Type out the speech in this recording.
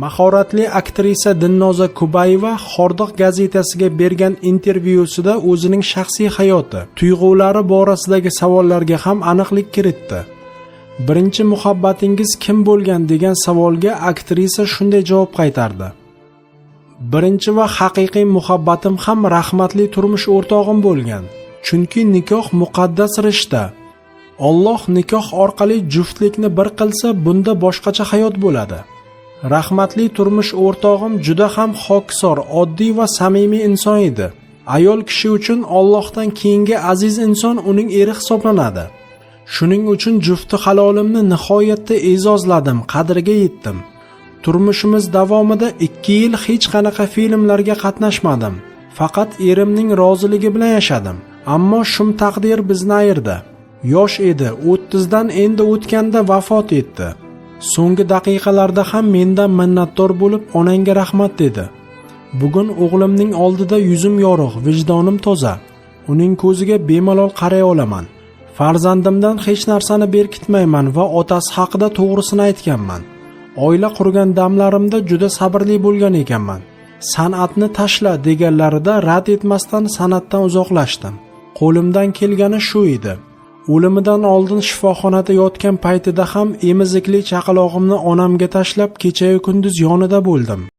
Mahoratli aktrisa Dilnoza Kubayeva Hordiq gazetasiga bergan intervyusida o'zining shaxsiy hayoti, tuyg'ulari borasidagi savollarga ham aniqlik kiritdi. Birinchi muhabbatingiz kim bo'lgan degan savolga aktrisa shunday javob qaytardi. Birinchi va haqiqiy muhabbatim ham rahmatli turmush o'rtog'im bo'lgan. Chunki nikoh muqaddas rishta. Alloh nikoh orqali juftlikni bir qilsa, bunda boshqacha hayot bo'ladi. Rahmatli turmush o'rtog'im juda ham xokisor, oddiy va samimiy inson edi. Ayol kishi uchun Allohdan keyingi aziz inson uning eri hisoblanadi. Shuning uchun jufti halolimni nihoyatda e'zozladim, qadriga yetdim. Turmushimiz davomida 2 yil hech qanaqa filmlarga qatnashmadim. Faqat erimning roziligi bilan yashadim. Ammo shum taqdir bizni ayirdi. Yosh edi, 30 dan endi o'tganda vafot etdi. So'nggi daqiqalarda ham mendan minnatdor bo'lib, onangga rahmat dedi. Bugun o'g'limning oldida yuzim yorug', vijdonim toza. Uning ko'ziga bemalol qaray olaman. Farzandimdan hech narsani berkitmayman va otasi haqida to'g'risini aytganman. Oila qurgan damlarimda juda sabrli bo'lgan ekanman. San'atni tashla deganlarida rad etmasdan san'atdan uzoqlashdim. Qo'limdan kelgani shu edi. O'limidan oldin shifoxonada yotgan paytida ham emizikli chaqalog'imni onamga tashlab kecha-yu kunduz yonida bo'ldim.